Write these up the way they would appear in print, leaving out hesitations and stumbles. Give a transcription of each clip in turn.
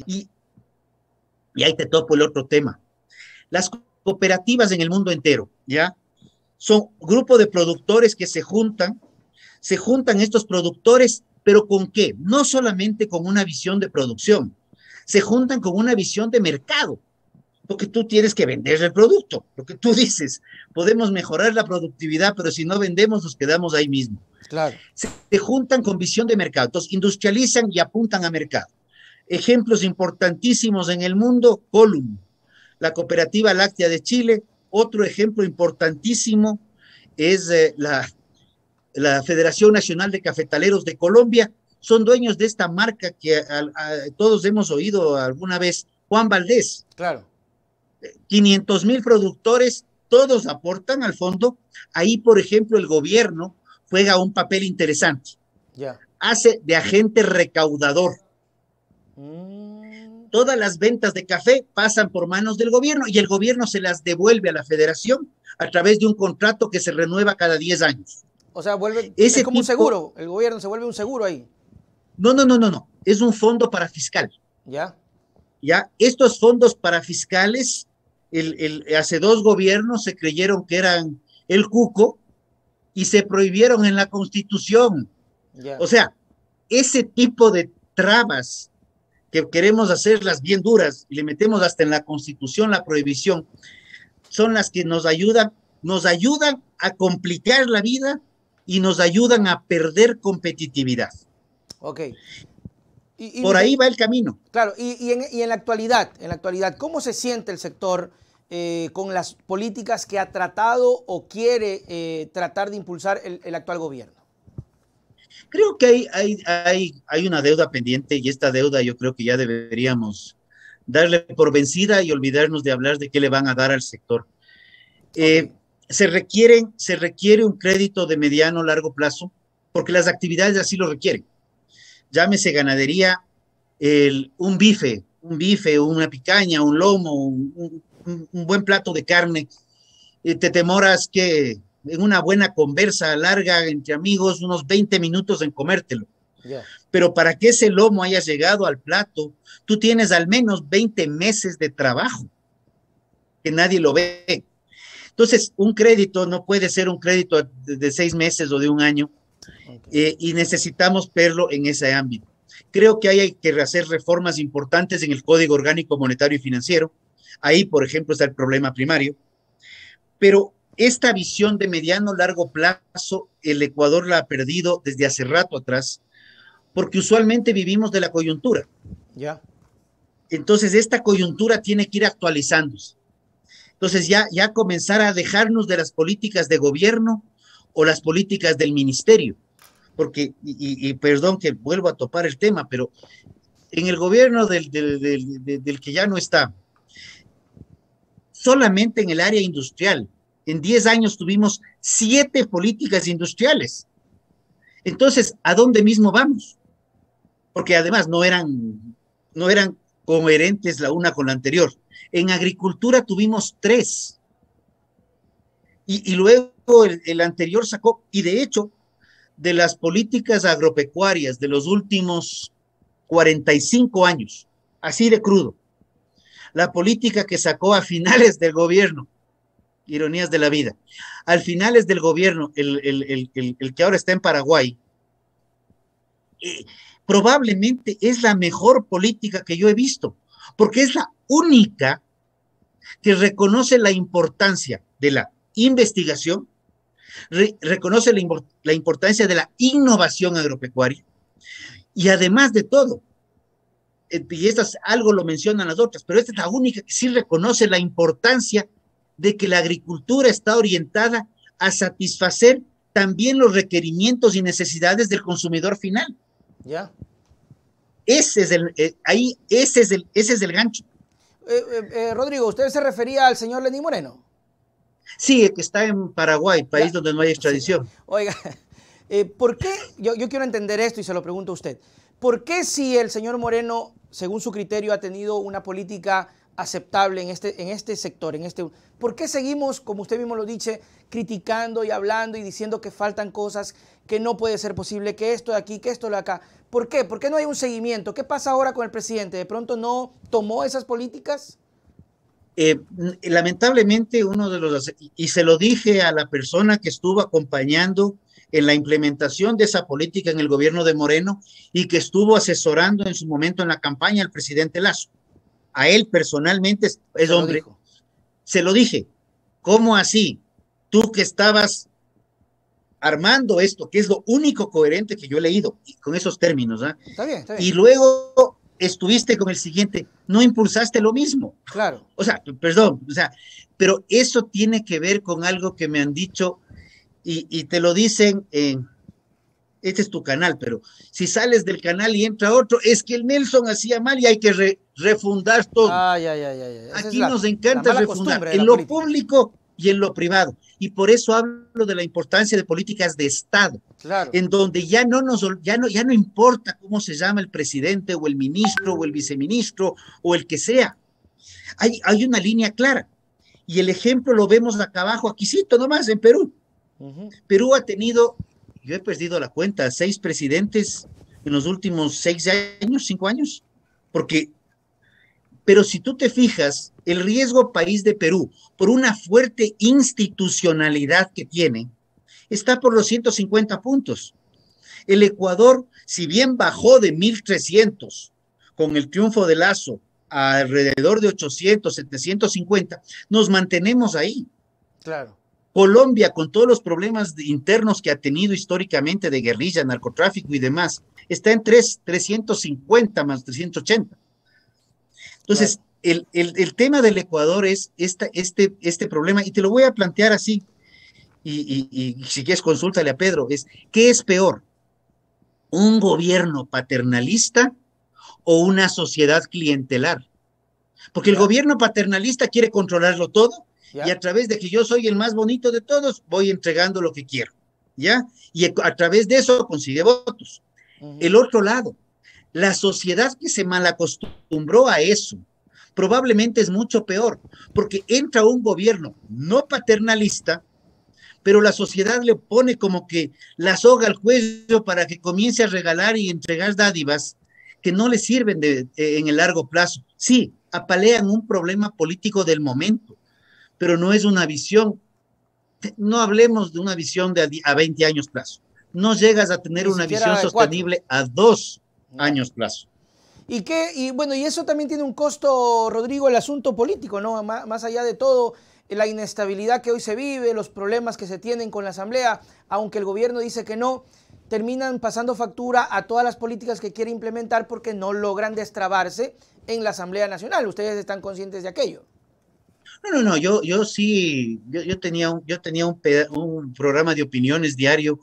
y, y ahí te topo el otro tema. Las cooperativas en el mundo entero, ¿ya? Son grupos de productores que se juntan estos productores, pero ¿con qué? No solamente con una visión de producción, se juntan con una visión de mercado, porque tú tienes que vender el producto, lo que tú dices, podemos mejorar la productividad, pero si no vendemos nos quedamos ahí mismo. Claro. Se juntan con visión de mercado, entonces industrializan y apuntan a mercado. Ejemplos importantísimos en el mundo, Column, la Cooperativa Láctea de Chile. Otro ejemplo importantísimo es la Federación Nacional de Cafetaleros de Colombia. Son dueños de esta marca que todos hemos oído alguna vez, Juan Valdés. Claro. 500,000 productores, todos aportan al fondo. Ahí, por ejemplo, el gobierno juega un papel interesante. Ya. Hace de agente recaudador. Todas las ventas de café pasan por manos del gobierno y el gobierno se las devuelve a la federación a través de un contrato que se renueva cada 10 años. O sea, es Ese como un tipo, seguro, el gobierno se vuelve un seguro ahí. no, es un fondo para fiscal. Ya. Ya, estos fondos para fiscales, hace 2 gobiernos se creyeron que eran el cuco y se prohibieron en la Constitución. Ya. O sea, ese tipo de trabas que queremos hacerlas bien duras y le metemos hasta en la Constitución la prohibición, son las que nos ayudan a complicar la vida y nos ayudan a perder competitividad. Ok. Por ahí va el camino. Claro, y en la actualidad, ¿cómo se siente el sector con las políticas que ha tratado o quiere tratar de impulsar el actual gobierno? Creo que hay una deuda pendiente y esta deuda yo creo que ya deberíamos darle por vencida y olvidarnos de hablar de qué le van a dar al sector. Ok. Se requiere un crédito de mediano largo plazo porque las actividades así lo requieren. Llámese ganadería, un bife, una picaña, un lomo, un buen plato de carne. Te demoras que en una buena conversa larga entre amigos, unos 20 minutos en comértelo. Ya. Pero para que ese lomo haya llegado al plato, tú tienes al menos 20 meses de trabajo que nadie lo ve. Entonces, un crédito no puede ser un crédito de 6 meses o de un año, Okay. y necesitamos verlo en ese ámbito. Creo que hay que hacer reformas importantes en el Código Orgánico Monetario y Financiero. Ahí, por ejemplo, está el problema primario. Pero esta visión de mediano largo plazo, el Ecuador la ha perdido desde hace rato atrás, porque usualmente vivimos de la coyuntura. Ya. Entonces, esta coyuntura tiene que ir actualizándose. Entonces, ya comenzar a dejarnos de las políticas de gobierno o las políticas del ministerio. Porque, y perdón que vuelvo a topar el tema, pero en el gobierno del que ya no está, solamente en el área industrial, en 10 años tuvimos 7 políticas industriales. Entonces, ¿a dónde mismo vamos? Porque además no eran coherentes la una con la anterior. En agricultura tuvimos 3 y luego el anterior sacó, y de hecho, de las políticas agropecuarias de los últimos 45 años, así de crudo, la política que sacó a finales del gobierno, ironías de la vida, al finales del gobierno, el que ahora está en Paraguay, eh, probablemente es la mejor política que yo he visto, porque es la única que reconoce la importancia de la investigación, reconoce la importancia de la innovación agropecuaria y además de todo, y estas algo lo mencionan las otras, pero esta es la única que sí reconoce la importancia de que la agricultura está orientada a satisfacer también los requerimientos y necesidades del consumidor final. Ya. Ese es el gancho. Rodrigo, ¿usted se refería al señor Lenín Moreno? Sí, que está en Paraguay, país Ya. donde no hay Sí. extradición. Oiga, ¿por qué? Yo quiero entender esto y se lo pregunto a usted. ¿Por qué si el señor Moreno, según su criterio, ha tenido una política aceptable en este sector, ¿por qué seguimos, como usted mismo lo dice, criticando y hablando y diciendo que faltan cosas, que no puede ser posible, que esto de aquí, que esto de acá? ¿Por qué? ¿Por qué no hay un seguimiento? ¿Qué pasa ahora con el presidente? ¿De pronto no tomó esas políticas? Lamentablemente y se lo dije a la persona que estuvo acompañando en la implementación de esa política en el gobierno de Moreno y que estuvo asesorando en su momento en la campaña al presidente Lasso. A él personalmente es hombre. Se lo dije. ¿Cómo así? Tú que estabas armando esto, que es lo único coherente que yo he leído, con esos términos, ¿eh? Está bien, está bien. Y luego estuviste con el siguiente, no impulsaste lo mismo. Claro. O sea, perdón, o sea, pero eso tiene que ver con algo que me han dicho y te lo dicen este es tu canal, pero si sales del canal y entra otro, es que el Nelson hacía mal y hay que refundar todo. Ay. Aquí nos encanta refundar en lo público y en lo privado. Y por eso hablo de la importancia de políticas de Estado, claro, en donde ya no importa cómo se llama el presidente o el ministro o el viceministro o el que sea. Hay una línea clara. Y el ejemplo lo vemos acá abajo, aquícito nomás, en Perú. Perú ha tenido, yo he perdido la cuenta, 6 presidentes en los últimos 5 años, pero si tú te fijas, el riesgo país de Perú, por una fuerte institucionalidad que tiene, está por los 150 puntos. El Ecuador, si bien bajó de 1.300 con el triunfo de Lasso a alrededor de 800, 750, nos mantenemos ahí. Claro. Colombia, con todos los problemas internos que ha tenido históricamente de guerrilla, narcotráfico y demás, está en 350 más 380. Entonces, claro, el tema del Ecuador es este problema, y te lo voy a plantear así, y si quieres consúltale a Pedro, ¿qué es peor? ¿Un gobierno paternalista o una sociedad clientelar? Porque el gobierno paternalista quiere controlarlo todo, y a través de que yo soy el más bonito de todos, voy entregando lo que quiero, ¿ya? Y a través de eso consigue votos. El otro lado, la sociedad que se malacostumbró a eso, probablemente es mucho peor, porque entra un gobierno no paternalista, pero la sociedad le pone como que la soga al cuello para que comience a regalar y entregar dádivas que no le sirven en el largo plazo. Sí, apalean un problema político del momento, pero no es una visión, no hablemos de una visión a 20 años plazo. No llegas a tener una visión sostenible a 2 años plazo. Y bueno, y eso también tiene un costo, Rodrigo, el asunto político, ¿no? Más allá de todo, la inestabilidad que hoy se vive, los problemas que se tienen con la Asamblea, aunque el gobierno dice que no, terminan pasando factura a todas las políticas que quiere implementar porque no logran destrabarse en la Asamblea Nacional. Ustedes están conscientes de aquello. No, yo sí, yo tenía un programa de opiniones diario,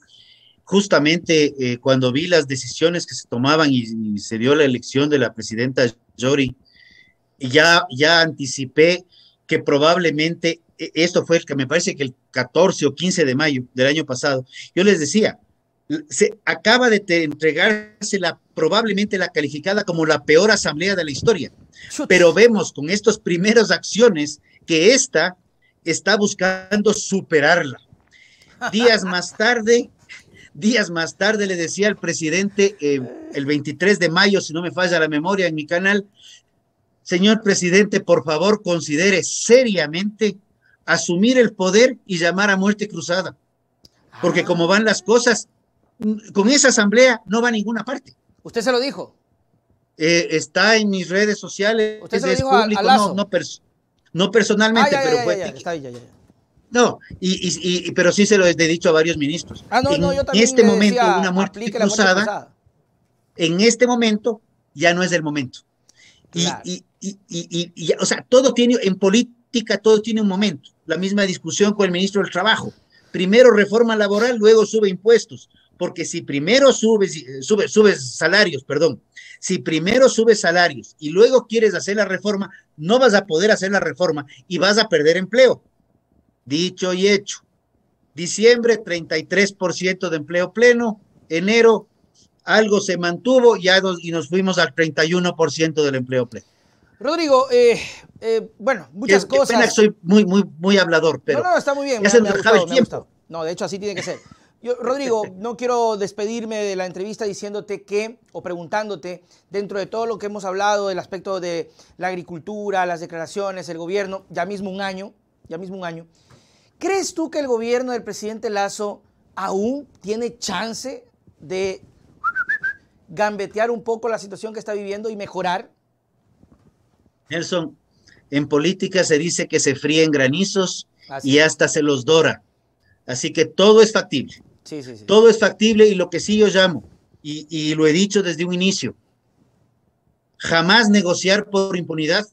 justamente cuando vi las decisiones que se tomaban y se dio la elección de la presidenta Yori, y ya anticipé que probablemente, esto fue me parece que el 14 o 15 de mayo del año pasado, yo les decía, se acaba de entregarse probablemente la calificada como la peor asamblea de la historia, pero vemos con estas primeras acciones que esta está buscando superarla. Días más tarde le decía al presidente, el 23 de mayo, si no me falla la memoria, en mi canal, señor presidente, por favor, considere seriamente asumir el poder y llamar a muerte cruzada. Porque como van las cosas, con esa asamblea no va a ninguna parte. ¿Usted se lo dijo? Está en mis redes sociales. ¿Usted se lo dijo público, a Lasso? No personalmente, pero fue... Está ahí, ya. No, pero sí se lo he dicho a varios ministros. Yo también en este momento, decía, una muerte cruzada, en este momento ya no es el momento. Claro. O sea, todo tiene, en política todo tiene un momento. La misma discusión con el ministro del Trabajo. Primero reforma laboral, luego sube impuestos. Porque si primero subes salarios, perdón, si primero subes salarios y luego quieres hacer la reforma, no vas a poder hacer la reforma y vas a perder empleo. Dicho y hecho. Diciembre, 33% de empleo pleno. Enero, algo se mantuvo y nos fuimos al 31% del empleo pleno. Rodrigo, bueno, muchas cosas. Qué pena que soy muy hablador, pero... No, está muy bien. Ya se nos acaba el tiempo. No, de hecho, así tiene que ser. Rodrigo, no quiero despedirme de la entrevista diciéndote que, o preguntándote, dentro de todo lo que hemos hablado del aspecto de la agricultura, las declaraciones, el gobierno, ya mismo un año, ¿crees tú que el gobierno del presidente Lasso aún tiene chance de gambetear un poco la situación que está viviendo y mejorar? Nelson, en política se dice que se fríen granizos Así y es. hasta se los dora. Así que todo es factible. Sí, sí, sí. Todo es factible y lo que sí yo llamo, y lo he dicho desde un inicio, jamás negociar por impunidad,